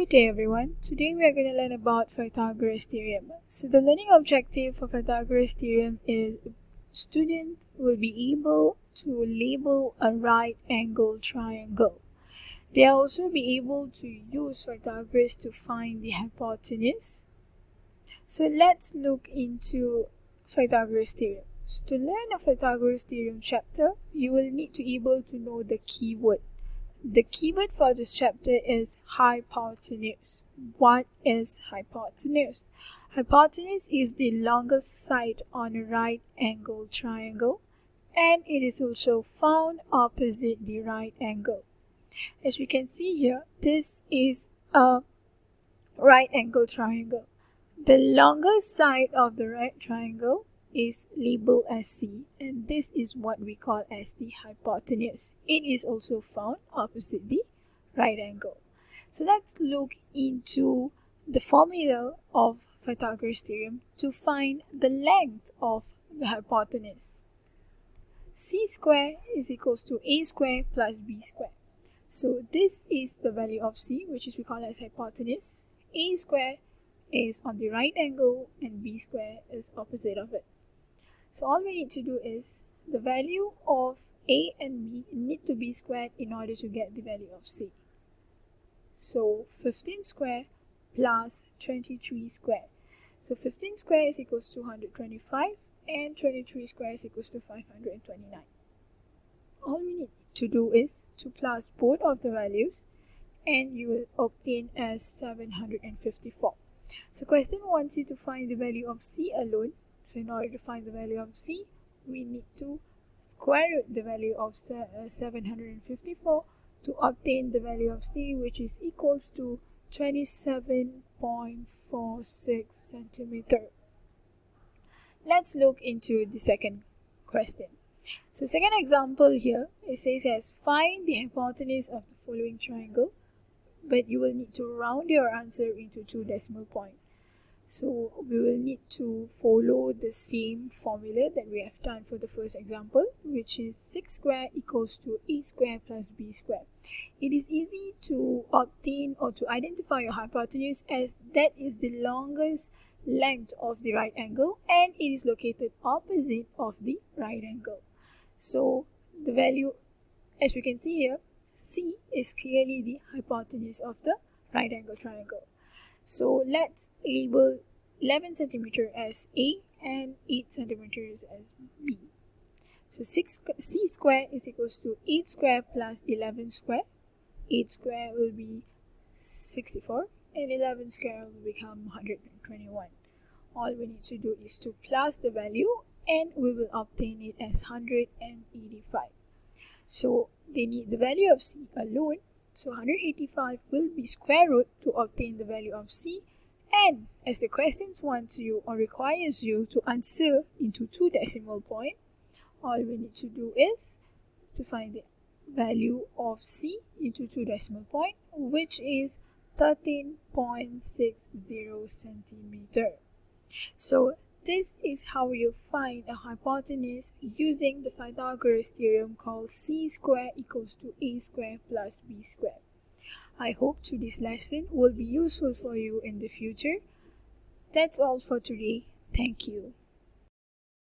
Good day everyone. Today we are going to learn about Pythagoras theorem. So the learning objective for Pythagoras theorem is student will be able to label a right angle triangle. They will also be able to use Pythagoras to find the hypotenuse. So let's look into Pythagoras theorem. So to learn a Pythagoras theorem chapter, you will need to be able to know the keyword. The keyword for this chapter is hypotenuse. What is hypotenuse? Hypotenuse is the longest side on a right angle triangle, and it is also found opposite the right angle. As we can see here, this is a right angle triangle. The longest side of the right triangle is labeled as C, and this is what we call as the hypotenuse. It is also found opposite the right angle. So let's look into the formula of Pythagoras theorem to find the length of the hypotenuse. C square is equals to A square plus B square. So this is the value of C, which is we call as hypotenuse. A square is on the right angle and B square is opposite of it. So all we need to do is the value of A and B need to be squared in order to get the value of C. So 15 square plus 23 square. So 15 square is equals to 125 and 23 square is equals to 529. All we need to do is to plus both of the values and you will obtain as 754. So question wants you to find the value of C alone. So in order to find the value of C, we need to square root the value of 754 to obtain the value of C, which is equals to 27.46 centimeter. Let's look into the second question. So second example here, it says as find the hypotenuse of the following triangle, but you will need to round your answer into 2 decimal points. So we will need to follow the same formula that we have done for the first example, which is 6 square equals to A square plus B square. It is easy to obtain or to identify your hypotenuse as that is the longest length of the right angle and it is located opposite of the right angle. So the value, as we can see here, C is clearly the hypotenuse of the right angle triangle. So let's label 11 centimeter as A and 8 centimeters as B. So C square is equals to 8 square plus 11 square. 8 square will be 64 and 11 square will become 121. All we need to do is to plus the value and we will obtain it as 185. So they need the value of C alone. So 185 will be square root to obtain the value of C, and as the questions wants you or requires you to answer into 2 decimal points, all we need to do is to find the value of C into 2 decimal points, which is 13.60 centimeter. So this is how you find a hypotenuse using the Pythagoras theorem called C square equals to A square plus B square. I hope today's lesson will be useful for you in the future. That's all for today. Thank you.